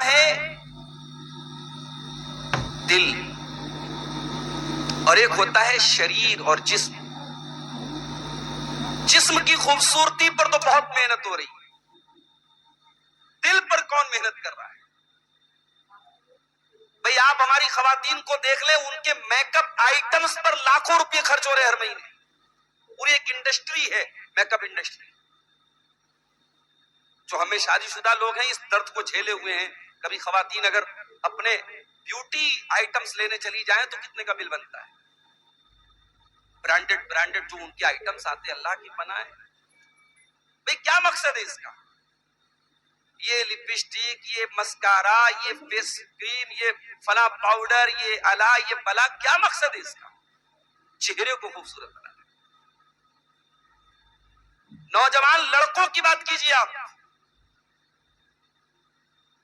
ہے دل اور ایک ہوتا ہے شریر اور جسم. جسم کی خوبصورتی پر تو بہت محنت ہو رہی ہے, دل پر کون محنت کر رہا ہے؟ بھئی آپ ہماری خواتین کو دیکھ لیں, ان کے میک اپ آئٹمز پر لاکھوں روپے خرچ ہو رہے ہر مہینے. پوری ایک انڈسٹری ہے میک اپ انڈسٹری. جو ہمیں شادی شدہ لوگ ہیں اس درد کو جھیلے ہوئے ہیں. کبھی خواتین اگر اپنے بیوٹی آئٹمز لینے چلی جائیں تو کتنے کا بل بنتا ہے؟ برانڈڈ جو ان کے آئٹمز آتے ہیں, اللہ کی پناہ ہے. بھئی کیا مقصد ہے اس کا؟ یہ لپسٹک, یہ مسکارا, یہ فیس کریم, یہ فلاں پاؤڈر, یہ الا, یہ بلا, کیا مقصد ہے اس کا؟ چہرے کو خوبصورت بنانا. نوجوان لڑکوں کی بات کیجیے آپ,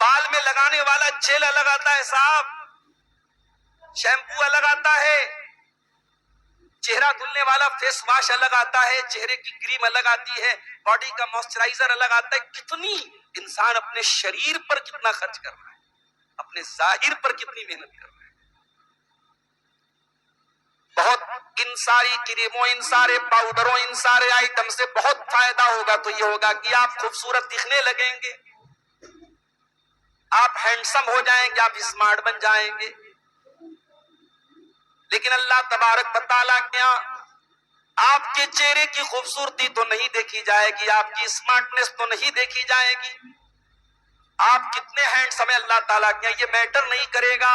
بال میں لگانے والا جیل الگ آتا ہے صاحب, شیمپو الگ آتا ہے, چہرہ دھلنے والا فیس واش الگ آتا ہے, چہرے کی کریم الگ آتی ہے, باڈی کا موئسچرائزر الگ آتا ہے. کتنی انسان اپنے شریر پر کتنا خرچ کر رہا ہے, اپنے ظاہر پر کتنی محنت کر رہا ہے. بہت ان ساری کریموں, ان سارے پاؤڈروں, ان سارے آئٹم سے بہت فائدہ ہوگا تو یہ ہوگا کہ آپ خوبصورت دکھنے لگیں گے, آپ ہینڈسم ہو جائیں گے, آپ اسمارٹ بن جائیں گے. لیکن اللہ تبارک و تعالیٰ کیا آپ کے چہرے کی خوبصورتی تو نہیں دیکھی جائے گی, آپ کی اسمارٹنس تو نہیں دیکھی جائے گی, آپ کتنے ہینڈسم ہیں اللہ تعالیٰ کیا یہ میٹر نہیں کرے گا.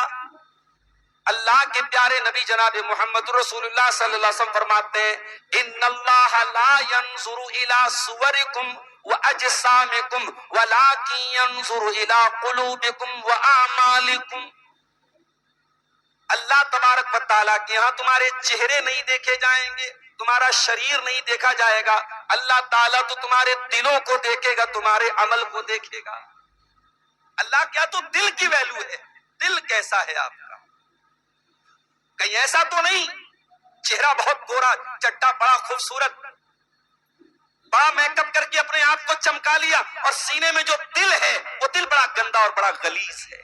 اللہ کے پیارے نبی جناب محمد رسول اللہ صلی اللہ علیہ وسلم فرماتے ہیں, ان اللہ لا ينظر الى صورکم واجسامکم ولکن ينظر الى قلوبکم واعمالکم. اللہ تبارک و تعالیٰ کے ہاں تمہارے چہرے نہیں دیکھے جائیں گے, تمہارا شریر نہیں دیکھا جائے گا, اللہ تعالیٰ تو تمہارے دلوں کو دیکھے گا, تمہارے عمل کو دیکھے گا. اللہ کیا تو دل کی ویلیو ہے, دل کیسا ہے آپ کا؟ کہیں ایسا تو نہیں چہرہ بہت گورا چٹا, بڑا خوبصورت, بڑا میک اپ کر کے اپنے آپ کو چمکا لیا, اور سینے میں جو دل ہے وہ دل بڑا گندا اور بڑا غلیظ ہے.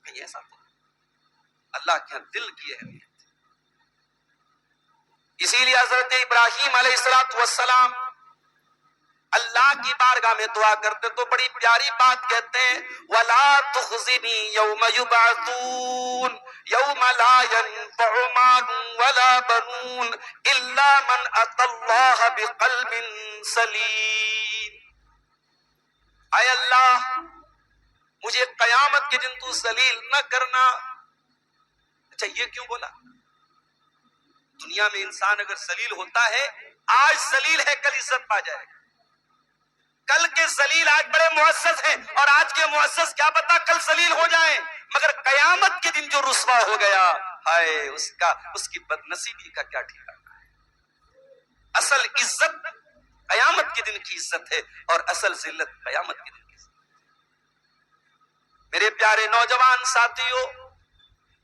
کہیں ایسا تو نہیں. اللہ کے دل کی اہمیت. اسی لیے حضرت ابراہیم علیہ السلام اللہ کی بارگاہ میں دعا کرتے تو بڑی پیاری بات کہتے ہیں, وَلَا تُخْزِنِي يَوْمَ يُبْعَثُونَ يَوْمَ لَا يَنفَعُ مَالٌ وَلَا بَنُونَ إِلَّا مَنْ أَتَى اللَّهَ بِقَلْبٍ سَلِيمٍ. اے اللہ مجھے قیامت کے دن تو ذلیل نہ کرنا. اچھا یہ کیوں بولا؟ دنیا میں انسان اگر ذلیل ہوتا ہے, آج ذلیل ہے کل عزت پا جائے گا. کل کے ذلیل آج بڑے معزز ہیں, اور آج کے معزز کیا پتا کل ذلیل ہو جائیں, مگر قیامت کے دن جو رسوا ہو گیا, ہائے اس کی بدنصیبی کا کیا ٹھکانا ہے. اصل عزت قیامت کے دن کی عزت ہے, اور اصل ذلت قیامت کے دن کی عزت. میرے پیارے نوجوان ساتھیوں,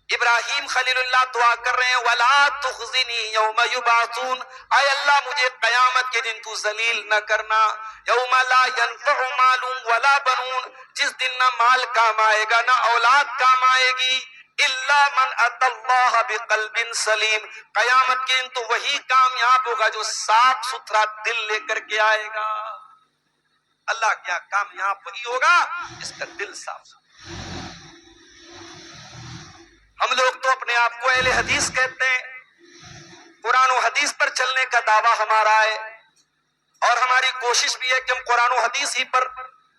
ابراہیم خلیل اللہ دعا کر رہے ہیں, وَلَا تُخْزِنِي يَوْمَ يُبْعَثُونَ, اے اللہ مجھے قیامت کے دن تو ذلیل نہ کرنا. یوم لا ينفع مال ولا بنون, جس دن نہ مال کام آئے گا نہ اولاد کام آئے گی, الا من اتى اللہ بقلب سلیم, قیامت کے دن تو وہی کامیاب ہوگا جو صاف ستھرا دل لے کر کے آئے گا. اللہ کیا کامیاب وہی ہوگا جس کا دل صاف ستھرا. ہم لوگ تو اپنے آپ کو اہل حدیث کہتے ہیں, قرآن و حدیث پر چلنے کا دعویٰ ہمارا ہے, اور ہماری کوشش بھی ہے کہ ہم قرآن و حدیث ہی پر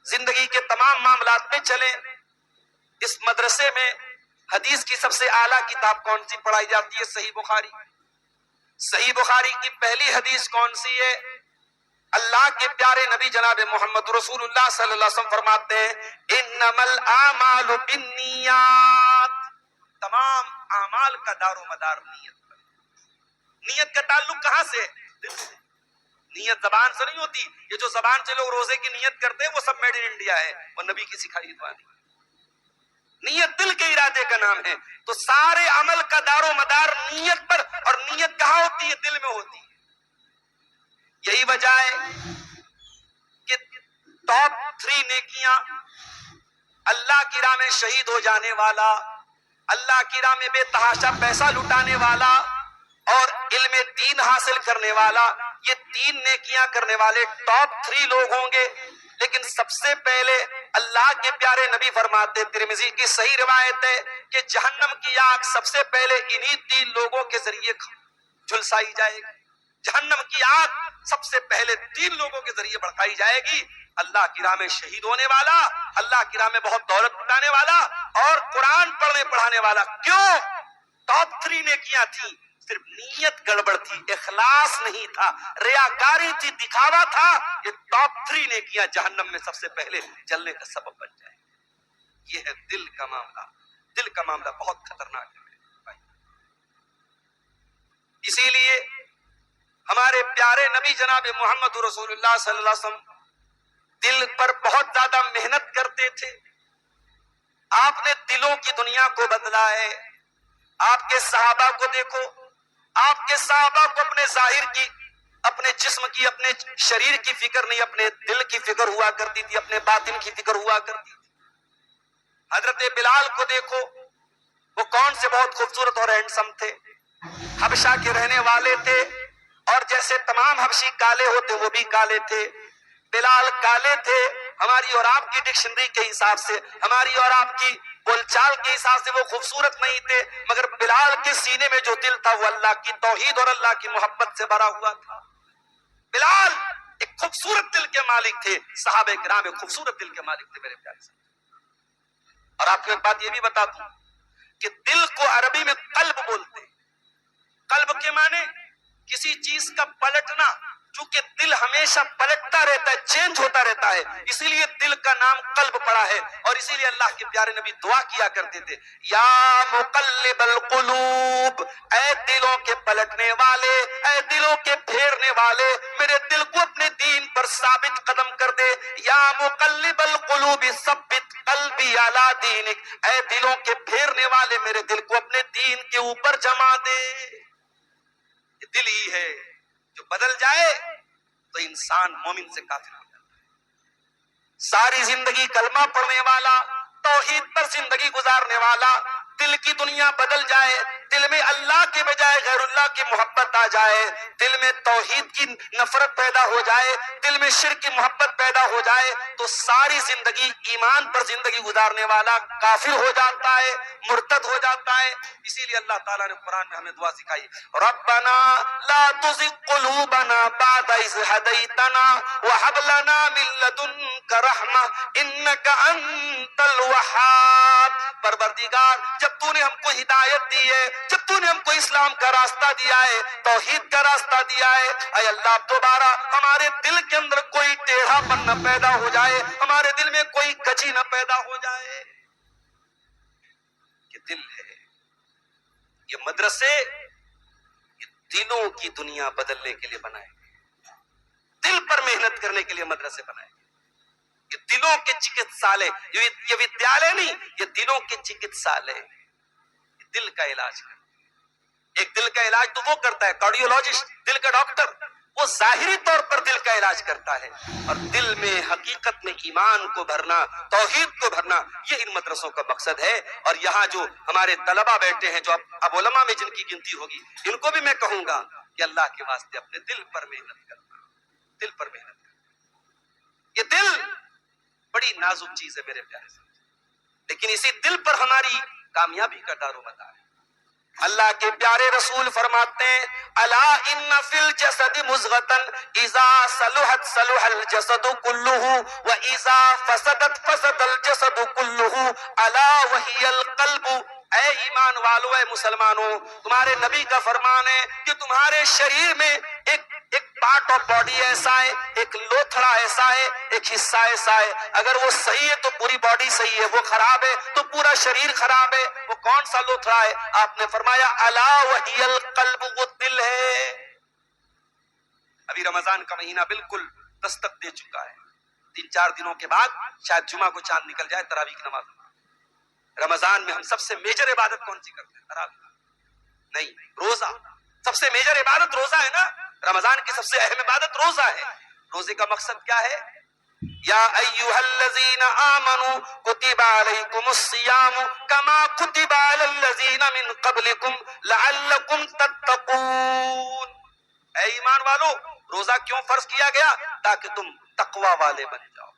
زندگی کے تمام معاملات میں چلیں. اس مدرسے میں حدیث کی سب سے اعلیٰ کتاب کون سی پڑھائی جاتی ہے؟ صحیح بخاری. صحیح بخاری کی پہلی حدیث کون سی ہے؟ اللہ کے پیارے نبی جناب محمد رسول اللہ صلی اللہ علیہ وسلم فرماتے ہیں, انما الاعمال بالنیات, تمام اعمال کا دار و مدار نیت پر. نیت کا تعلق کہاں سے؟ دل سے. نیت زبان سے نہیں ہوتی. یہ جو زبان سے لوگ روزے کی نیت کرتے ہیں وہ سب میڈ ان انڈیا ہے, وہ نبی کی سکھائی دعا نہیں. نیت دل کے ارادے کا نام ہے. تو سارے عمل کا دار و مدار نیت پر, اور نیت کہاں ہوتی ہے؟ دل میں ہوتی ہے. یہی وجہ ہے کہ ٹاپ 3 نیکیاں اللہ کی راہ میں شہید ہو جانے والا، اللہ کی راہ میں بے تحاشا پیسہ لٹانے والا اور علم دین حاصل کرنے والا، یہ 3 نیکیاں کرنے والے ٹاپ 3 لوگ ہوں گے۔ لیکن سب سے پہلے اللہ کے پیارے نبی فرماتے، ترمذی کی صحیح روایت ہے کہ جہنم کی آگ سب سے پہلے انہی 3 لوگوں کے ذریعے جھلسائی جائے گی۔ جہنم کی آگ سب سے پہلے 3 لوگوں کے ذریعے بھڑکائی جائے گی، اللہ کی راہ میں شہید ہونے والا، اللہ کی راہ میں بہت دولت لٹانے والا اور قرآن پڑھنے پڑھانے والا۔ کیوں؟ ٹاپ 3 نیکیاں تھیں، صرف نیت گڑبڑ تھی، اخلاص نہیں تھا، ریاکاری تھی، دکھاوا تھا۔ یہ ٹاپ 3 نیکیاں جہنم میں سب سے پہلے جلنے کا سبب بن جائے۔ یہ ہے دل کا معاملہ۔ دل کا معاملہ بہت خطرناک ہے میرے بھائی۔ اسی لیے ہمارے پیارے نبی جناب محمد رسول اللہ صلی اللہ علیہ وسلم دل پر بہت زیادہ محنت کرتے تھے۔ آپ نے دلوں کی دنیا کو بدلا ہے۔ آپ کے صحابہ کو دیکھو، آپ کے صحابہ کو اپنے ظاہر کی، اپنے جسم کی، اپنے شریر کی فکر نہیں، اپنے دل کی فکر ہوا کرتی تھی، اپنے باطن کی فکر ہوا کرتی تھی۔ حضرت بلال کو دیکھو، وہ کون سے بہت خوبصورت اور ہینڈسم تھے، حبشہ کے رہنے والے تھے، اور جیسے تمام حبشی کالے ہوتے وہ بھی کالے تھے۔ بلال کالے تھے، ہماری اور آپ کی ڈکشنری کے حساب سے، ہماری اور آپ کی بول چال کے حساب سے وہ خوبصورت نہیں تھے، مگر بلال کے سینے میں جو دل تھا وہ اللہ کی توحید اور اللہ کی محبت سے بھرا ہوا تھا۔ بلال ایک خوبصورت دل کے مالک تھے، صحابہ کرام ایک خوبصورت دل کے مالک تھے میرے پیارے سے۔ اور آپ کو ایک بات یہ بھی بتا دوں کہ دل کو عربی میں قلب بولتے ہیں۔ قلب کے معنی کسی چیز کا پلٹنا، چونکہ دل ہمیشہ پلٹتا رہتا ہے، چینج ہوتا رہتا ہے، اسی لیے دل کا نام قلب پڑا ہے۔ اور اسی لیے اللہ کے پیارے نبی دعا کیا کرتے تھے، یا مقلب القلوب، اے دلوں کے پلٹنے والے، اے دلوں کے پھیرنے والے، میرے دل کو اپنے دین پر ثابت قدم کر دے۔ یا مقلب القلوب ثبت قلبی علی دینک، اے دلوں کے پھیرنے والے میرے دل کو اپنے دین کے اوپر جما دے۔ یہ دل ہی ہے جو بدل جائے تو انسان مومن سے کافر ہو جاتا ہے۔ ساری زندگی کلمہ پڑھنے والا، توحید پر زندگی گزارنے والا، دل کی دنیا بدل جائے، دل میں اللہ کے بجائے غیر اللہ کی محبت آ جائے، دل میں توحید کی نفرت پیدا ہو جائے، دل میں شرک کی محبت پیدا ہو جائے، تو ساری زندگی ایمان پر زندگی گزارنے والا کافر ہو جاتا ہے، مرتد ہو جاتا ہے۔ اسی لیے اللہ تعالیٰ نے قرآن میں ہمیں دعا سکھائی، ربنا لا تزغ قلوبنا بعد اذ ہدیتنا وہب لنا من لدنک رحمہ انک انت الوہاب۔ پروردگار، جب تو نے ہم کو ہدایت دی ہے، جب تو نے ہم کو اسلام کا راستہ دیا ہے، توحید کا راستہ دیا ہے، اے اللہ دوبارہ ہمارے دل کے اندر کوئی ٹیڑھا پن نہ پیدا ہو جائے، ہمارے دل میں کوئی کجی نہ پیدا ہو جائے۔ یہ دل ہے، یہ مدرسے یہ دلوں کی دنیا بدلنے کے لیے بنائے گئے، دل پر محنت کرنے کے لیے مدرسے بنائے گئے۔ یہ دلوں کے چکتسالے، یہ ودیالے نہیں، یہ دلوں کے چکتسالے، یہ دل کا علاج کرتا ہے۔ ایک دل کا علاج تو وہ کرتا ہے کارڈیولوجسٹ، دل کا ڈاکٹر، وہ ظاہری طور پر دل کا علاج کرتا ہے، اور دل میں حقیقت میں ایمان کو بھرنا، توحید کو بھرنا، یہ ان مدرسوں کا مقصد ہے۔ اور یہاں جو ہمارے طلبہ بیٹھے ہیں، جو اب علماء میں جن کی گنتی ہوگی، ان کو بھی میں کہوں گا کہ اللہ کے واسطے اپنے دل پر محنت کرنا، دل پر محنت کرنا۔ یہ دل بڑی نازک چیز ہے میرے پیارے سے، لیکن اسی دل پر ہماری کامیابی کا دار و مدار ہے۔ اللہ کے پیارے رسول فرماتے ہیں، الا ان فی الجسد مضغۃ اذا صلحت صلح الجسد كله واذا فسدت فسد الجسد كله الا وهي القلب۔ اے ایمان والو، اے مسلمانوں، تمہارے نبی کا فرمان ہے کہ تمہارے شریر میں ایک پارٹ آف باڈی ایسا ہے، ایک لوتھڑا ایسا ہے، ایک حصہ ایسا ہے، اگر وہ صحیح ہے تو پوری باڈی صحیح ہے، وہ خراب ہے تو پورا شریر خراب ہے۔ وہ کون سا لوتھڑا ہے؟ آپ نے فرمایا الا وہی القلب، وہ دل ہے۔ ابھی رمضان کا مہینہ بالکل دستک دے چکا ہے، 3-4 دنوں کے بعد شاید جمعہ کو چاند نکل جائے، تراویح کی نماز۔ رمضان میں ہم سب سے میجر عبادت کون سی کرتے ہیں؟ تراویح نہیں، روزہ۔ سب سے میجر عبادت روزہ ہے نا، رمضان کی سب سے اہم عبادت روزہ ہے۔ روزے کا مقصد کیا ہے؟ یا ایھا الذین آمنوا کتب علیکم الصیام کما کتب علی الذین من قبلکم لعلکم تتقون. اے ایمان والو، روزہ کیوں فرض کیا گیا؟ تاکہ تم تقوی والے بن جاؤ.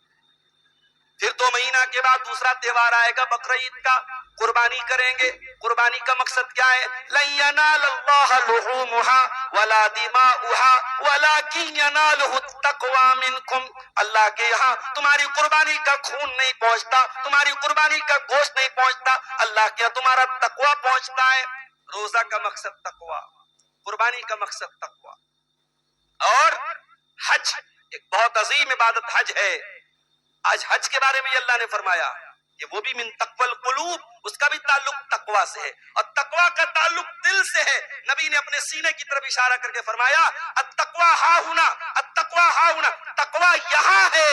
پھر 2 مہینہ کے بعد دوسرا تہوار آئے گا، بقرعید کا، قربانی کریں گے. قربانی کا مقصد کیا ہے؟ لن ینال اللہ لحومها ولا دماؤها ولکن ینالہ التقوی منکم. اللہ کے یہاں تمہاری قربانی کا خون نہیں پہنچتا، تمہاری قربانی کا گوشت نہیں پہنچتا، اللہ کے یہاں تمہارا تقوی پہنچتا ہے. روزہ کا مقصد تقوی، قربانی کا مقصد تقوی. اور حج ایک بہت عظیم عبادت حج ہے. آج حج کے بارے میں اللہ نے فرمایا کہ وہ بھی من تقوی القلوب، اس کا بھی تعلق تقوی سے ہے، اور تقوی کا تعلق دل سے ہے. نبی نے اپنے سینے کی طرف اشارہ کر کے فرمایا التقوی ہا ہونا، التقوی ہا ہونا، تقوی یہاں ہے.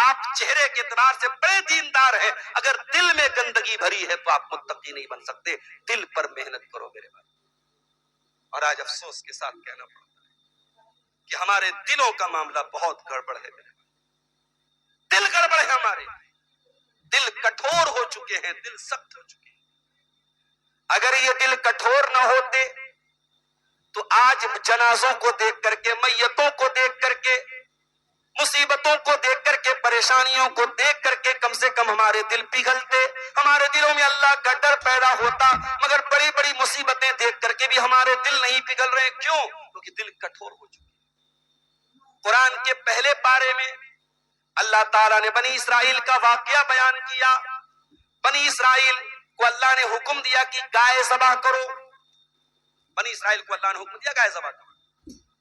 آپ چہرے کے اعتبار سے بڑے دیندار ہیں، اگر دل میں گندگی بھری ہے تو آپ متقی نہیں بن سکتے. دل پر محنت کرو میرے بھائی. اور آج افسوس کے ساتھ کہنا پڑتا ہے کہ ہمارے دلوں کا معاملہ بہت گڑبڑ ہے. دل گڑبڑ ہے، ہمارے دل کٹھور ہو چکے ہیں، دل سخت ہو چکے ہیں. اگر یہ دل کٹھور نہ ہوتے تو آج جنازوں کو دیکھ کر کے، میتوں کو دیکھ کر کے، مصیبتوں کو دیکھ کر کے، پریشانیوں کو دیکھ کر کے کم سے کم ہمارے دل پگھلتے، ہمارے دلوں میں اللہ کا ڈر پیدا ہوتا. مگر بڑی بڑی مصیبتیں دیکھ کر کے بھی ہمارے دل نہیں پگھل رہے. کیوں؟ کیونکہ دل کٹھور ہو چکے. قرآن کے پہلے پارے میں اللہ تعالیٰ نے بنی اسرائیل کا واقعہ بیان کیا. بنی اسرائیل کو اللہ نے حکم دیا کہ گائے ذبح کرو. بنی اسرائیل کو اللہ نے حکم دیا گائے ذبح کرو.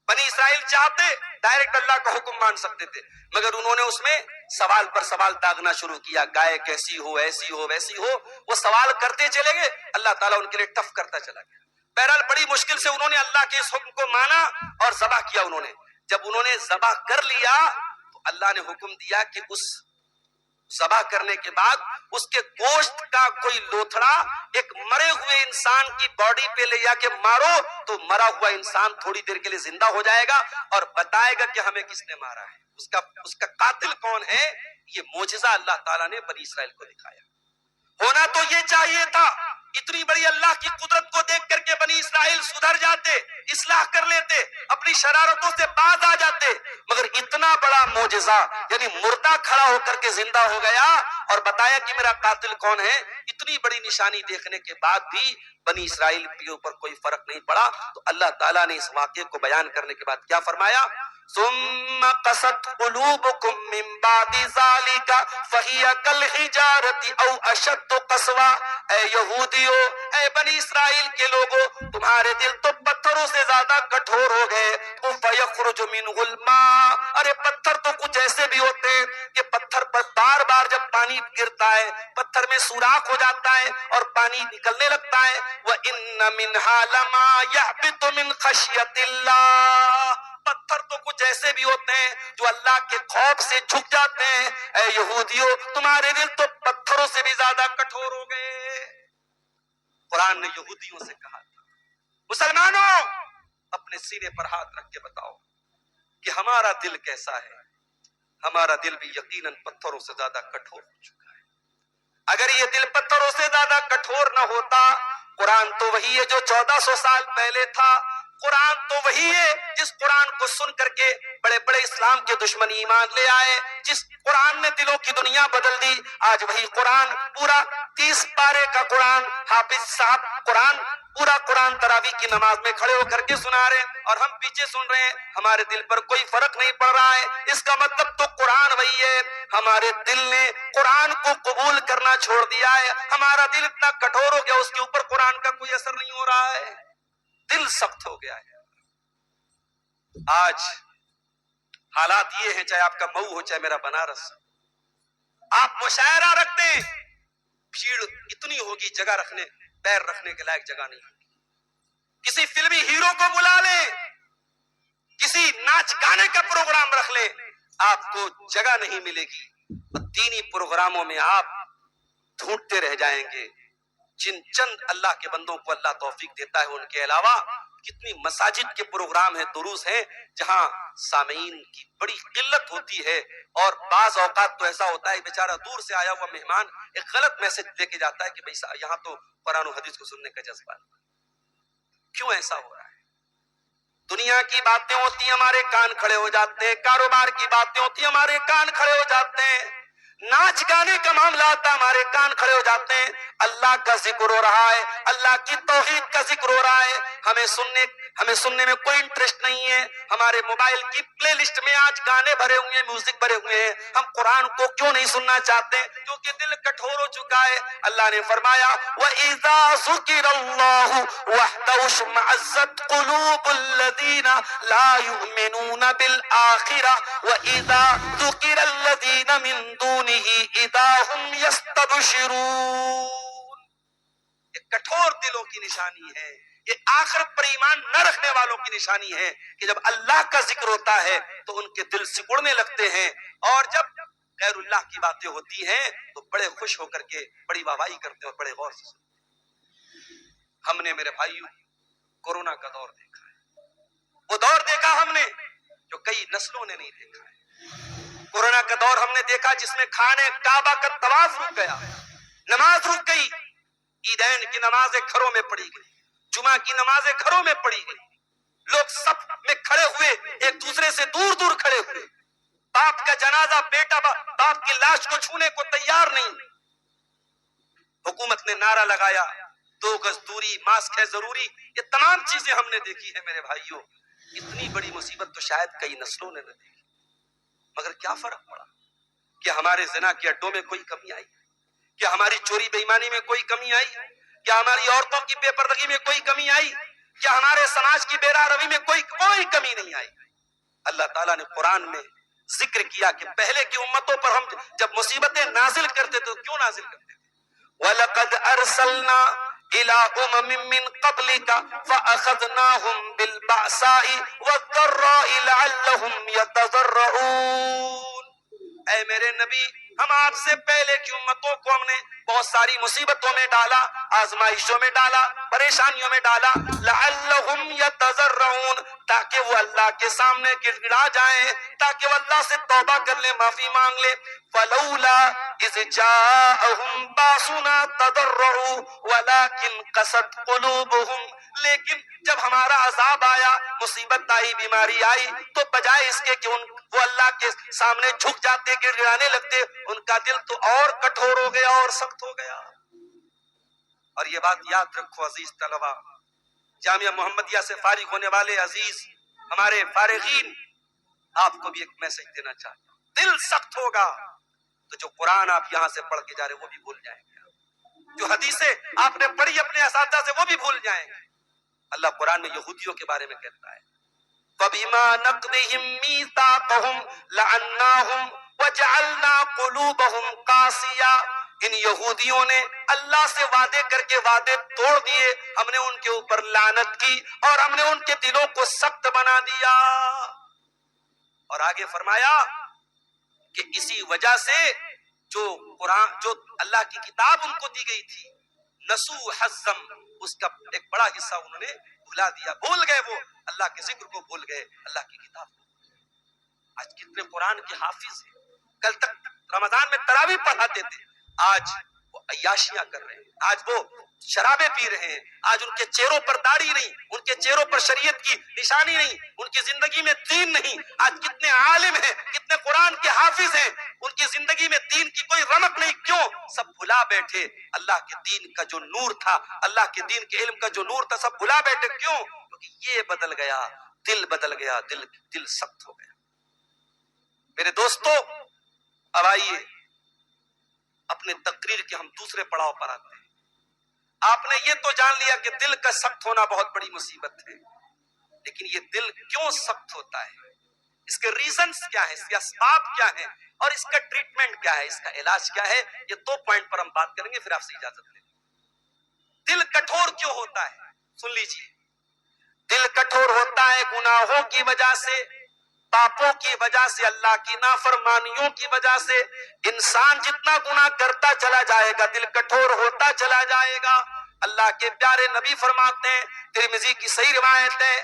بنی اسرائیل چاہتے ڈائریکٹ اللہ کا حکم مان سکتے تھے، مگر انہوں نے اس میں سوال پر سوال داغنا شروع کیا. گائے کیسی ہو، ایسی ہو، ویسی ہو. وہ سوال کرتے چلے گئے، اللہ تعالیٰ ان کے لیے ٹف کرتا چلا گیا. بہرحال بڑی مشکل سے انہوں نے اللہ کے اس حکم کو مانا اور ذبح کیا. انہوں نے جب انہوں نے ذبح کر لیا تو اللہ نے حکم دیا کہ اس ذبح کرنے کے بعد اس کے گوشت کا کوئی لوتھڑا ایک مرے ہوئے انسان کی باڈی پہ لے جا کے مارو تو مرا ہوا انسان تھوڑی دیر کے لیے زندہ ہو جائے گا اور بتائے گا کہ ہمیں کس نے مارا ہے، اس کا قاتل کون ہے. یہ معجزہ اللہ تعالیٰ نے بنی اسرائیل کو دکھایا. ہونا تو یہ چاہیے تھا، اتنی بڑی اللہ کی قدرت کو دیکھ کر کے بنی اسرائیل سدھر جاتے، اصلاح کر لیتے، اپنی شرارتوں سے باز آ جاتے. مگر اتنا بڑا معجزہ، یعنی مردہ کھڑا ہو کر کے زندہ ہو گیا اور بتایا کہ میرا قاتل کون ہے، اتنی بڑی نشانی دیکھنے کے بعد بھی بنی اسرائیل کے اوپر کوئی فرق نہیں پڑا. تو اللہ تعالیٰ نے اس واقعے کو بیان کرنے کے بعد کیا فرمایا؟ ثم قست قلوبكم من بعد ذلك فهي كالحجارة او اشد قسوة. اے یہودیو، اے بنی اسرائیل کے لوگوں، تمہارے دل تو پتھروں سے زیادہ کٹھور ہو گئے. فيخرج منه الماء. ارے پتھر تو کچھ ایسے بھی ہوتے ہیں کہ پتھر پر بار بار جب پانی گرتا ہے پتھر میں سوراخ ہو جاتا ہے اور پانی نکلنے لگتا ہے. وَإِنَّ مِنْهَا لَمَا يَهْبِطُ مِنْ خَشْيَةِ اللَّهِ. پتھر تو کچھ ایسے بھی ہوتے ہیں جو اللہ کے خوف سے جھک جاتے ہیں. اے یہودیوں، تمہارے دل تو پتھروں سے بھی زیادہ کٹھور ہو گئے. قرآن نے یہودیوں سے کہا تھا مسلمانوں اپنے سینے پر ہاتھ رکھ کے بتاؤ کہ ہمارا دل کیسا ہے. ہمارا دل بھی یقیناً پتھروں سے زیادہ کٹھور ہو چکا ہے. اگر یہ دل پتھروں سے زیادہ کٹھور نہ ہوتا، قرآن تو وہی ہے جو 1400 سال پہلے تھا. قرآن تو وہی ہے جس قرآن کو سن کر کے بڑے بڑے اسلام کے دشمن ایمان لے آئے، جس قرآن نے دلوں کی دنیا بدل دی. آج وہی قرآن پورا 30 پارے کا قرآن حافظ صاحب پورا قرآن تراویح کی نماز میں کھڑے ہو کر کے سنا رہے ہیں اور ہم پیچھے سن رہے ہیں. ہمارے دل پر کوئی فرق نہیں پڑ رہا ہے. اس کا مطلب تو قرآن وہی ہے. ہمارے دل نے قرآن کو قبول کرنا چھوڑ دیا ہے. ہمارا دل اتنا کٹھور ہو گیا اس کے اوپر قرآن کا کوئی اثر نہیں ہو رہا ہے. دل سخت ہو گیا ہے. آج حالات یہ ہیں، چاہے آپ کا مئو ہو چاہے میرا بنارس، آپ مشاعرہ رکھ دیں، بھیڑ اتنی ہوگی جگہ رکھنے پیر رکھنے کے لائق جگہ نہیں ہوگی. کسی فلمی ہیرو کو بلا لیں، کسی ناچ گانے کا پروگرام رکھ لیں، آپ کو جگہ نہیں ملے گی. دینی پروگراموں میں آپ ڈھونڈتے رہ جائیں گے. جن چند اللہ کے بندوں کو اللہ توفیق دیتا ہے ان کے علاوہ کتنی مساجد کے پروگرام ہیں، دروس ہیں جہاں سامعین کی بڑی قلت ہوتی ہے، اور بعض اوقات تو ایسا ہوتا ہے بیچارہ دور سے آیا ہوا مہمان ایک غلط میسج دے کے جاتا ہے کہ بھئی یہاں تو قرآن و حدیث کو سننے کا جذبہ نہیں۔ کیوں ایسا ہو رہا ہے؟ دنیا کی باتیں ہوتی ہیں ہمارے کان کھڑے ہو جاتے ہیں، کاروبار کی باتیں ہوتی ہیں ہمارے کان کھڑے ہو جاتے ہیں، ناچ گانے کا معاملہ آتا ہے ہمارے کان کھڑے ہو جاتے ہیں، اللہ کا ذکر ہو رہا ہے، اللہ کی توحید کا ذکر ہو رہا ہے، ہمیں سننے میں کوئی انٹرسٹ نہیں ہے، ہمارے موبائل کی پلے لسٹ میں آج گانے بھرے ہوئے ہیں، میوزک بھرے ہوئے ہیں، ہم قرآن کو کیوں نہیں سننا چاہتے؟ کیونکہ دل کٹھور ہو چکا ہے۔ اللہ نے فرمایا وَإِذَا ذُكِرَ اللَّهُ وَحْدَهُ اشْمَأَزَّتْ قُلُوبُ الَّذِينَ لَا يُؤْمِنُونَ بِالْآخِرَةِ وَإِذَا ذُكِرَ الَّذِينَ مِن دُونِهِ إِذَا هُمْ يَسْتَبْشِرُونَ۔ یہ کٹھور دلوں کی نشانی ہے، یہ آخرت پر ایمان نہ رکھنے والوں کی نشانی ہے کہ جب اللہ کا ذکر ہوتا ہے تو ان کے دل سکڑنے لگتے ہیں، اور جب غیر اللہ کی باتیں ہوتی ہیں تو بڑے خوش ہو کر کے بڑی واہواہی کرتے ہیں اور بڑے غور سے سنتے ہیں۔ ہم نے میرے بھائیوں کورونا کا دور دیکھا ہے، وہ دور دیکھا ہم نے جو کئی نسلوں نے نہیں دیکھا ہے۔ کورونا کا دور ہم نے دیکھا جس میں خانے کعبہ کا طواف رک گیا، نماز رک گئی، عیدین کی نمازیں گھروں میں پڑھی گئی، جمعہ کی نمازیں گھروں میں پڑھی گئی، لوگ صف میں کھڑے ہوئے ایک دوسرے سے دور دور کھڑے ہوئے، باپ کا جنازہ بیٹا باپ کی لاش کو چھونے کو تیار نہیں۔ حکومت نے نعرہ لگایا 2 گز دوری، ماسک ہے ضروری، یہ تمام چیزیں ہم نے دیکھی ہیں میرے بھائیوں۔ اتنی بڑی مصیبت تو شاید کئی نسلوں نے نہ دیکھی، مگر کیا فرق پڑا؟ کیا ہمارے زنا کے اڈوں میں کوئی کمی آئی؟ کیا ہماری چوری بے ایمانی میں کوئی کمی آئی؟ کیا ہماری عورتوں کی بے پردگی میں کوئی کمی آئی؟ کیا ہمارے سماج کی بے راہ روی میں کوئی کمی نہیں آئی؟ اللہ تعالیٰ نے قرآن میں ذکر کیا کہ پہلے کی امتوں پر ہم جب مصیبتیں نازل کرتے تھے تو کیوں نازل کرتے تھے؟ وَلَقَدْ أَرْسَلْنَا إِلَىٰ أُمَمٍ مِّن قَبْلِكَ فَأَخَذْنَاهُمْ بِالْبَأْسَاءِ وَالضَّرَّاءِ لَعَلَّهُمْ يَتَضَرَّعُونَ۔ اے میرے نبی، ہم آپ سے پہلے کی امتوں کو ہم نے بہت ساری مصیبتوں میں ڈالا، آزمائشوں میں ڈالا، پریشانیوں میں ڈالا، لعلہم یتضرعون، تاکہ وہ اللہ کے سامنے گڑ گڑا جائیں، تاکہ وہ اللہ سے توبہ کر لیں، معافی مانگ لیں۔ فلولا اذ جاءہم باسنا تضرعوا ولکن قست قلوبہم، لیکن جب ہمارا عذاب آیا، مصیبت آئی، بیماری آئی، تو بجائے اس کے کہ وہ اللہ کے سامنے جھک جاتے، گڑ گڑانے لگتے، ان کا دل تو اور کٹھور ہو گیا اور سخت ہو گیا۔ اور یہ بات یاد رکھو عزیز طلبہ، جامعہ محمدیہ سے فارغ ہونے والے عزیز ہمارے فارغین، آپ کو بھی ایک میسج دینا چاہتا ہوں، دل سخت ہوگا تو جو قرآن آپ یہاں سے پڑھ کے جا رہے وہ بھی بھول جائیں گے، جو حدیثیں آپ نے پڑھی اپنے اساتذہ سے وہ بھی بھول جائیں گے۔ اللہ قرآن میں یہودیوں کے بارے میں کہتا ہے فَبِمَا نَقْضِهِم مِّيثَاقَهُمْ لَعَنَّاهُمْ وَجَعَلْنَا قُلُوبَهُمْ قَاسِيَةً، ان یہودیوں نے اللہ سے وعدے کر کے وعدے توڑ دیے، ہم نے ان کے اوپر لعنت کی اور ہم نے ان کے دلوں کو سخت بنا دیا۔ اور آگے فرمایا کہ اسی وجہ سے جو قرآن، جو اللہ کی کتاب ان کو دی گئی تھی، نسو حزم، اس کا ایک بڑا حصہ انہوں نے بھلا دیا، بھول گئے، وہ اللہ کے ذکر کو بھول گئے، اللہ کی کتاب کو۔ آج کتنے قرآن کے حافظ ہیں، کل تک رمضان میں تراویح پڑھاتے تھے، آج وہ عیاشیاں کر رہے ہیں، آج وہ شرابیں پی رہے ہیں، آج ان کے چہروں پر داڑھی نہیں، ان کے چہروں پر شریعت کی نشانی نہیں، ان کی زندگی میں دین نہیں۔ آج کتنے عالم ہیں، کتنے قرآن کے حافظ ہیں، ان کی زندگی میں دین کی کوئی رمق نہیں، کیوں؟ سب بھلا بیٹھے اللہ کے دین کا جو نور تھا، اللہ کے دین کے علم کا جو نور تھا، سب بھلا بیٹھے، کیوں؟ کیونکہ یہ بدل گیا، دل بدل گیا، دل سخت ہو گیا۔ میرے دوستو، اب آئیے اپنے تقریر کے ہم دوسرے پڑاؤ پر آتے ہیں۔ آپ نے یہ تو جان لیا کہ دل کا سخت ہونا بہت بڑی مصیبت ہے، لیکن یہ دل کیوں سخت ہوتا ہے، اس کے ریزنز کیا ہیں، اس کے اسباب کیا ہیں، اور اس کا ٹریٹمنٹ کیا ہے، اس کا علاج کیا ہے، یہ 2 پوائنٹ پر ہم بات کریں گے، پھر آپ سے اجازت لیں گے۔ دل کٹھور کیوں ہوتا ہے؟ سن لیجیے، دل کٹھور ہوتا ہے گناہوں کی وجہ سے، پاپوں کی وجہ سے، اللہ کی نافرمانیوں کی وجہ سے۔ انسان جتنا گناہ کرتا چلا جائے گا دل کٹھور ہوتا چلا جائے گا۔ اللہ کے پیارے نبی فرماتے ہیں، ترمذی کی صحیح روایت ہے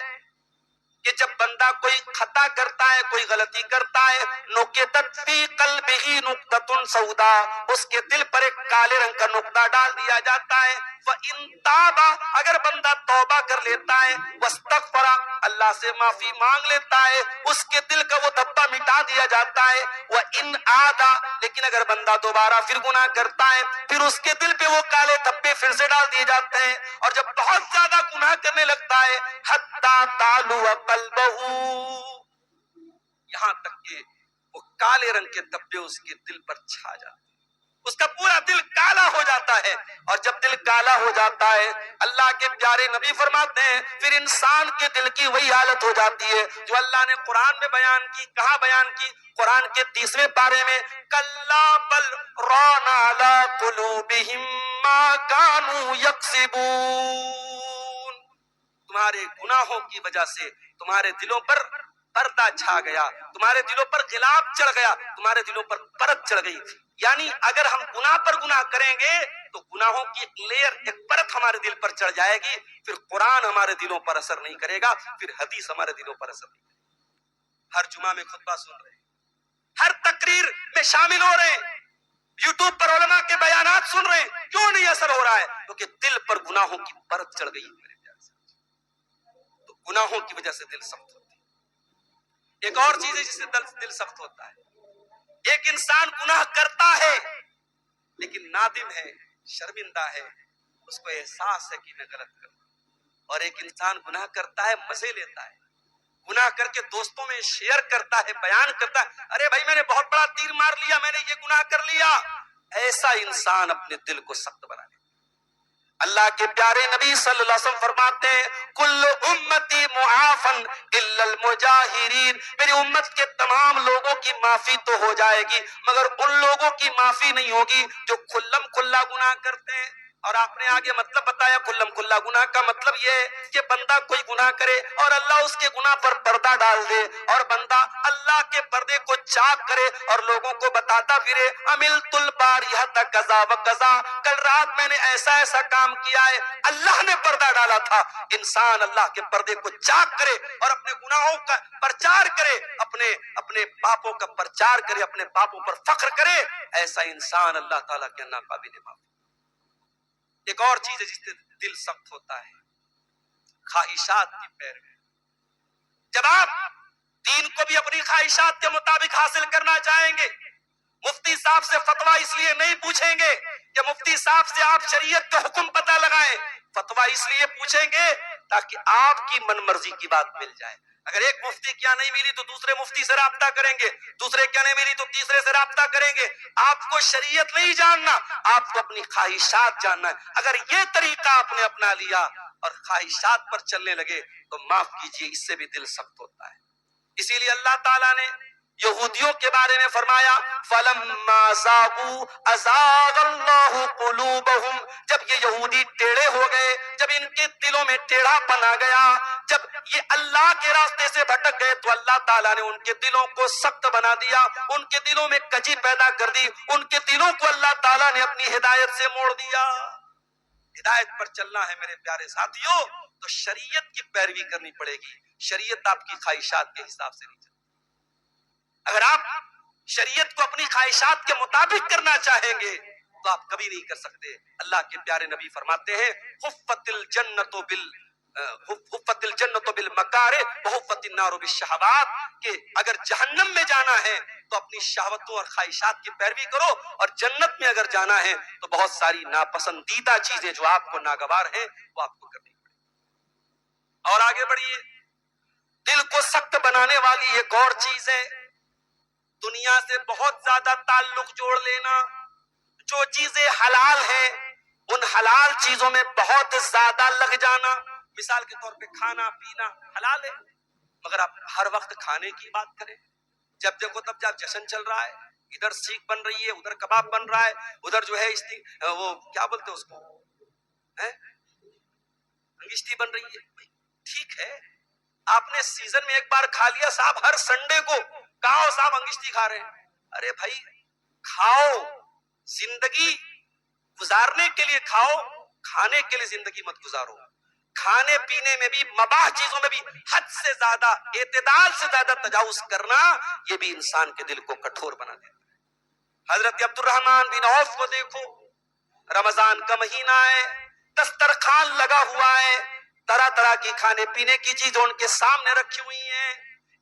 کہ جب بندہ کوئی خطا کرتا ہے، کوئی غلطی کرتا ہے، نُقِطَتْ فِي قَلْبِهِ نُقْطَةٌ سَوْدَا، اس کے دل پر ایک کالے رنگ کا نقطہ ڈال دیا جاتا ہے۔ وَإِن تَابَ، اگر بندہ توبہ کر لیتا ہے، وَاسْتَغْفَرَ، اللہ سے معافی مانگ لیتا ہے، اس کے دل کا وہ دھبا مٹا دیا جاتا ہے۔ وَإِنْ عَادَ، لیکن اگر بندہ دوبارہ پھر گناہ کرتا ہے، پھر اس کے دل پہ وہ کالے دھبے پھر سے ڈال دیے جاتے ہیں، اور جب بہت زیادہ گناہ کرنے لگتا ہے، حَتَّى تَعْلُوَ قَلْبَهُ، یہاں تک کہ وہ کالے رنگ کے دھبے اس کے دل پر چھا جاتے ہیں، اس کا پورا دل کالا ہو جاتا ہے۔ اور جب دل کالا ہو جاتا ہے، اللہ کے پیارے نبی فرماتے ہیں پھر انسان کے دل کی وہی حالت ہو جاتی ہے جو اللہ نے قرآن میں بیان کی۔ کہاں بیان کی؟ قرآن کے 30ویں پارے میں، کَلَّا بَلْ رَانَ عَلَىٰ قُلُوبِهِم مَّا كَانُوا يَكْسِبُونَ، تمہارے گناہوں کی وجہ سے تمہارے دلوں پر پردہ چھا گیا، تمہارے دلوں پر غلاف چڑھ گیا، تمہارے دلوں پر پرت چڑھ گئی۔ یعنی اگر ہم گناہ پر گناہ کریں گے تو گناہوں کی ایک لیئر، ایک پرت ہمارے دل پر چڑھ جائے گی، پھر قرآن ہمارے دلوں پر اثر نہیں کرے گا، پھر حدیث ہمارے دلوں پر اثر نہیں کرے گا۔ ہر جمعہ میں خطبہ سن رہے ہیں، ہر تقریر میں شامل ہو رہے ہیں، یوٹیوب پر علماء کے بیانات سن رہے ہیں، کیوں نہیں اثر ہو رہا ہے؟ کیونکہ دل پر گناہوں کی پرت چڑھ گئی ہے میرے پیارے ساتھ۔ تو گناہوں کی وجہ سے دل سخت ہوتا ہے۔ ایک اور چیز ہے جس سے دل سخت ہوتا ہے، ایک انسان گناہ کرتا ہے لیکن نادم ہے، شرمندہ ہے، اس کو احساس ہے کہ میں غلط کروں، اور ایک انسان گناہ کرتا ہے، مزے لیتا ہے، گناہ کر کے دوستوں میں شیئر کرتا ہے، بیان کرتا ہے، ارے بھائی میں نے بہت بڑا تیر مار لیا، میں نے یہ گناہ کر لیا۔ ایسا انسان اپنے دل کو سخت بنا لے۔ اللہ کے پیارے نبی صلی اللہ علیہ وسلم فرماتے ہیں، کل امتی معافن الا المجاہرین، میری امت کے تمام لوگوں کی معافی تو ہو جائے گی مگر ان لوگوں کی معافی نہیں ہوگی جو کھلم کھلا گناہ کرتے ہیں۔ اور آپ نے آگے مطلب بتایا کھلم کھلا گناہ کا مطلب یہ ہے کہ بندہ کوئی گناہ کرے اور اللہ اس کے گناہ پر پردہ ڈال دے، اور بندہ اللہ کے پردے کو چاک کرے اور لوگوں کو بتاتا پھرے، عملت البارحۃ کذا و کذا، کل رات میں نے ایسا ایسا کام کیا ہے، اللہ نے پردہ ڈالا تھا۔ انسان اللہ کے پردے کو چاک کرے اور اپنے گناہوں کا پرچار کرے، اپنے پاپوں کا پرچار کرے، اپنے پاپوں پر فخر کرے، ایسا انسان اللہ تعالیٰ کے ناقابل معاف۔ ایک اور چیز ہے جس سے دل سخت ہوتا ہے، خواہشات کی پیروی۔ جب آپ دین کو بھی اپنی خواہشات کے مطابق حاصل کرنا چاہیں گے، مفتی صاحب سے فتویٰ اس لیے نہیں پوچھیں گے کہ مفتی صاحب سے آپ شریعت کا حکم پتہ لگائیں، فتویٰ اس لیے پوچھیں گے تاکہ آپ کی من مرضی کی بات مل جائے۔ اگر ایک مفتی کیا نہیں ملی تو دوسرے مفتی سے رابطہ کریں گے، دوسرے کیا نہیں ملی تو تیسرے سے رابطہ کریں گے۔ آپ کو شریعت نہیں جاننا، آپ کو اپنی خواہشات جاننا ہے۔ اگر یہ طریقہ آپ نے اپنا لیا اور خواہشات پر چلنے لگے تو معاف کیجئے، اس سے بھی دل سخت ہوتا ہے۔ اسی لیے اللہ تعالیٰ نے یہودیوں کے بارے میں فرمایا، فَلَمَّا زَاغُوا أَزَاغَ اللَّهُ قُلُوبَهُمْ، جب یہ یہودی ٹیڑھے ہو گئے، جب ان کے دلوں میں ٹیڑھا پن آ گیا، جب یہ اللہ کے راستے سے بھٹک گئے تو اللہ تعالیٰ نے ان کے دلوں کو سخت بنا دیا، ان کے دلوں میں کجی پیدا کر دی، ان کے دلوں کو اللہ تعالیٰ نے اپنی ہدایت سے موڑ دیا۔ ہدایت پر چلنا ہے میرے پیارے ساتھیوں تو شریعت کی پیروی کرنی پڑے گی، شریعت آپ کی خواہشات کے حساب سے نہیں چلتی۔ اگر آپ شریعت کو اپنی خواہشات کے مطابق کرنا چاہیں گے تو آپ کبھی نہیں کر سکتے۔ اللہ کے پیارے نبی فرماتے ہیں، حفت الجنت بالمکارہ وحفت النار بالشہوات، کہ اگر جہنم میں جانا ہے تو اپنی شہوتوں اور خواہشات کی پیروی کرو، اور جنت میں اگر جانا ہے تو بہت ساری ناپسندیدہ چیزیں جو آپ کو ناگوار ہیں وہ آپ کو کرنی پڑے۔ اور آگے بڑھیے، دل کو سخت بنانے والی ایک اور چیز ہے دنیا سے بہت زیادہ تعلق جوڑ لینا۔ جو چیزیں حلال ہیں ان حلال چیزوں میں بہت زیادہ لگ جانا۔ مثال کے طور پہ کھانا پینا حلال ہے مگر آپ ہر وقت کھانے کی بات کریں، جب دیکھو تب جب جشن چل رہا ہے، ادھر سیخ بن رہی ہے، ادھر کباب بن رہا ہے، ادھر جو ہے وہ کیا بولتے اس کو انگشتی بن رہی ہے۔ ٹھیک ہے، آپ نے سیزن میں ایک بار کھا لیا، صاحب ہر سنڈے کو کہاں صاحب انگشتی کھا رہے ہیں؟ ارے بھائی کھاؤ، زندگی گزارنے کے لیے کھاؤ، کھانے کے لیے زندگی مت گزارو. کھانے پینے میں بھی مباح چیزوں میں بھی حد سے زیادہ اعتدال سے زیادہ تجاوز کرنا یہ بھی انسان کے دل کو کٹھور بنا دیتا ہے. حضرت عبد الرحمن بن عوف کو دیکھو, رمضان کا مہینہ ہے, دسترخوان لگا ہوا ہے, طرح طرح کی کھانے پینے کی چیزیں ان کے سامنے رکھی ہوئی ہیں,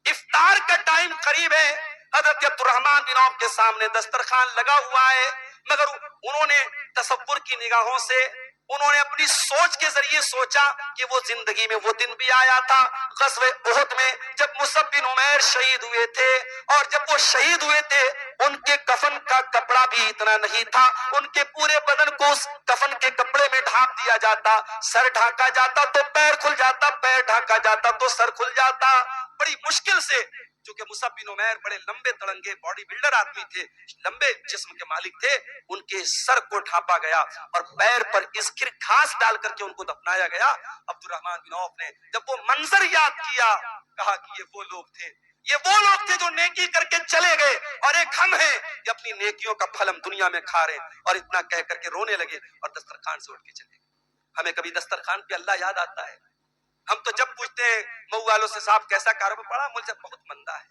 افطار کا ٹائم قریب ہے, حضرت عبد الرحمن بن عوف کے سامنے دسترخوان لگا ہوا ہے, مگر انہوں نے تصور کی نگاہوں سے, انہوں نے اپنی سوچ کے ذریعے سوچا کہ وہ زندگی میں وہ دن بھی آیا تھا غزوہ احد میں جب مصعب بن عمیر شہید ہوئے تھے, اور جب وہ شہید ہوئے تھے ان کے کفن کا کپڑا بھی اتنا نہیں تھا, ان کے پورے بدن کو اس کفن کے کپڑے میں ڈھانپ دیا جاتا, سر ڈھانکا جاتا تو پیر کھل جاتا, پیر ڈھانکا جاتا تو سر کھل جاتا. بڑی مشکل سے, چونکہ مصعب بن عمیر بڑے لمبے تڑنگے باڈی بلڈر آدمی تھے, لمبے جسم کے مالک تھے, ان کے سر کو ڈھانپا گیا اور پیر پر اسکر گھاس ڈال کر کے ان کو دفنایا گیا. عبد الرحمن بن عوف نے جب وہ منظر یاد کیا, کہا کہ یہ وہ لوگ تھے, یہ وہ لوگ تھے جو نیکی کر کے چلے گئے, اور ایک ہم ہیں کہ اپنی نیکیوں کا پھل ہم دنیا میں کھا رہے ہیں. اور اتنا کہہ کر کے رونے لگے اور دسترخوان سے اٹھ کے چلے گئے. ہمیں کبھی دسترخوان پہ اللہ یاد آتا ہے؟ ہم تو جب پوچھتے ہیں مئو والوں سے صاحب کیسا کاروبار پڑا, مجھ سے بہت مندہ ہے,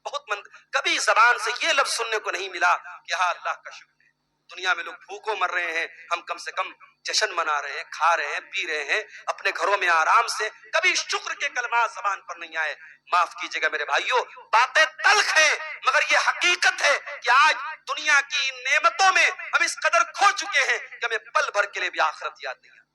بہت مند. کبھی زبان سے یہ لفظ سننے کو نہیں ملا کہ ہاں اللہ کا شکر ہے. دنیا میں لوگ بھوکوں مر رہے ہیں, ہم کم سے کم جشن منا رہے ہیں, کھا رہے ہیں, پی رہے ہیں اپنے گھروں میں آرام سے. کبھی شکر کے کلمات زبان پر نہیں آئے. معاف کیجئے گا میرے بھائیوں, باتیں تلخ ہیں مگر یہ حقیقت ہے کہ آج دنیا کی نعمتوں میں ہم اس قدر کھو چکے ہیں کہ ہمیں پل بھر کے لیے بھی آخرت یاد نہیں آتی.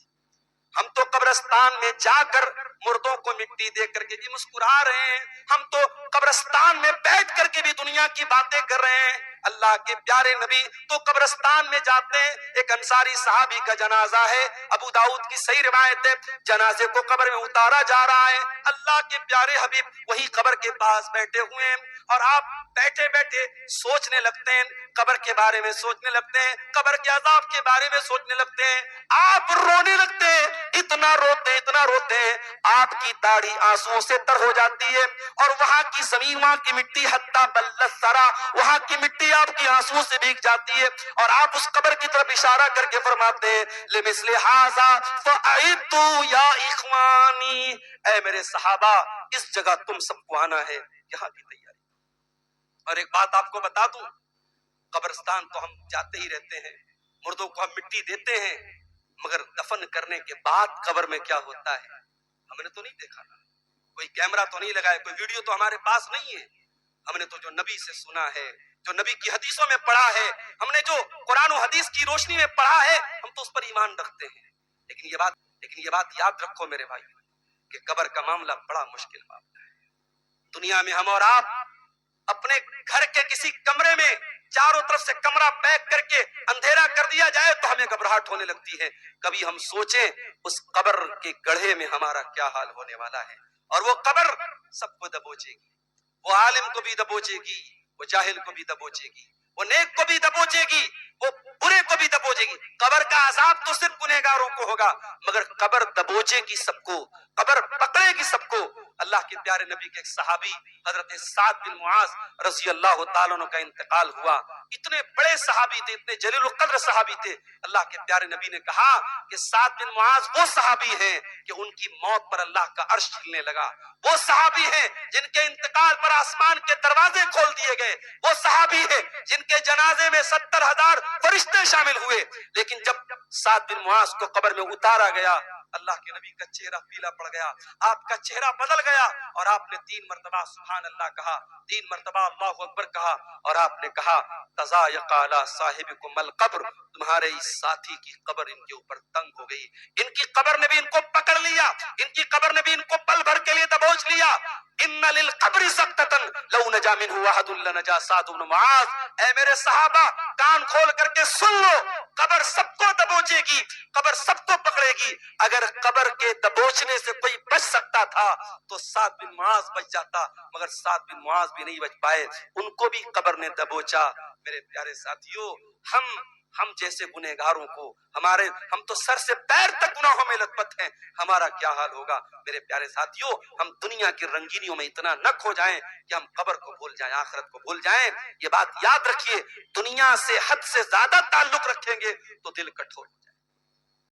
ہم تو قبرستان میں جا کر مردوں کو مٹی دے کر کے بھی مسکرا رہے ہیں, ہم تو قبرستان میں بیٹھ کر کے بھی دنیا کی باتیں کر رہے ہیں. اللہ کے پیارے نبی تو قبرستان میں جاتے ہیں. ایک انصاری صحابی کا جنازہ ہے, ابو داؤد کی صحیح روایت ہے, جنازے کو قبر میں اتارا جا رہا ہے. اللہ کے پیارے حبیب وہی قبر کے پاس بیٹھے ہوئے ہیں, اور آپ بیٹھے بیٹھے سوچنے لگتے ہیں, قبر کے بارے میں سوچنے لگتے ہیں, قبر کے عذاب کے بارے میں سوچنے لگتے ہیں, آپ رونے لگتے ہیں, اتنا روتے ہیں, آپ کی داڑھی آنسوؤں سے تر ہو جاتی ہے, اور وہاں کی زمین, وہاں کی مٹی حتی بلت سرا, وہاں کی مٹی آپ کی آنسوؤں سے بھیگ جاتی ہے, اور آپ اس قبر کی طرف اشارہ کر کے فرماتے ہیں لمثل ھذا فاعدوا یا اخوانی, اے میرے صحابہ اس جگہ تم سب کو آنا ہے, یہاں کی تیاری. اور ایک بات آپ کو بتا دوں, قبرستان تو ہم جاتے ہی رہتے ہیں, مردوں کو ہم مٹی دیتے ہیں, مگر دفن کرنے کے بعد قبر میں کیا ہوتا ہے ہم نے تو نہیں دیکھا. کوئی کیمرہ تو نہیں لگایا, کوئی ویڈیو تو ہمارے پاس نہیں ہے. ہم نے تو جو نبی سے سنا ہے, جو نبی کی حدیثوں میں پڑھا ہے, ہم نے جو قرآن و حدیث کی روشنی میں پڑھا ہے, ہم تو اس پر ایمان رکھتے ہیں. لیکن یہ بات یاد رکھو میرے بھائی کہ قبر کا معاملہ بڑا مشکل معاملہ ہے. دنیا میں ہم اور آپ اپنے گھر کے کسی کمرے میں چاروں طرف سے کمرہ پیک کر کے اندھیرا کر دیا جائے تو ہمیں گھبراہٹ ہونے لگتی ہے. کبھی ہم سوچیں اس قبر کے گڑھے میں ہمارا کیا حال ہونے والا ہے, اور وہ قبر سب کو دبوچے گی, وہ عالم کو بھی دبوچے گی, وہ جاہل کو بھی دبوچے گی, وہ نیک کو بھی دبوچے گی, وہ برے کو بھی دبوچے گی. قبر کا عذاب تو صرف گنہگاروں کو ہوگا, مگر قبر دبوچے گی سب کو, قبر پکڑے گی سب کو. اللہ کے پیارے نبی کے ایک صحابی حضرت سعد بن معاذ رضی اللہ تعالیٰ عنہ کا انتقال ہوا. اتنے بڑے صحابی تھے, اتنے جلیل القدر صحابی تھے. اللہ کے پیارے نبی نے کہا کہ سعد بن معاذ وہ صحابی ہیں کہ ان کی موت پر اللہ کا عرش ہلنے لگا, وہ صحابی ہیں جن کے انتقال پر آسمان کے دروازے کھول دیے گئے, وہ صحابی ہیں جن کے جنازے میں 70,000 فرشتے شامل ہوئے. لیکن جب سعد بن معاذ کو قبر میں اتارا گیا, اللہ کے نبی کا چہرہ پیلا پڑ گیا, آپ کا چہرہ بدل گیا, اور آپ نے 3 مرتبہ سبحان اللہ کہا, 3 مرتبہ اللہ اکبر کہا, اور آپ نے کہا تضایق علی صاحبکم القبر, تمہارے اس ساتھی کی قبر ان کے اوپر تنگ ہو گئی, ان کی قبر نے بھی ان کو پکڑ لیا, ان کی قبر نے بھی ان کو پل بھر کے لیے دبوچ لیا. ان للقبر سقطۃ لو نجا منہ احد لنجا سعد بن معاذ. اے میرے صحابہ کان کھول کر کے سن لو, قبر سب کو دبوچے گی, قبر سب کو پکڑے گی. اگر قبر کے دبوچنے سے کوئی بچ سکتا تھا تو سعد بن معاذ بچ جاتا, مگر سعد بن معاذ بھی نہیں بچ پائے, ان کو بھی قبر نے دبوچا. میرے پیارے ساتھیوں, ہم جیسے گنہگاروں کو ہم تو سر سے پیر تک گناہوں میں لت پت ہیں, ہمارا کیا حال ہوگا. میرے پیارے ساتھیوں, ہم دنیا کی رنگینیوں میں اتنا نہ کھو جائیں کہ ہم قبر کو بھول جائیں, آخرت کو بھول جائیں. یہ بات یاد رکھیے, دنیا سے حد سے زیادہ تعلق رکھیں گے تو دل کٹھور ہو جائے.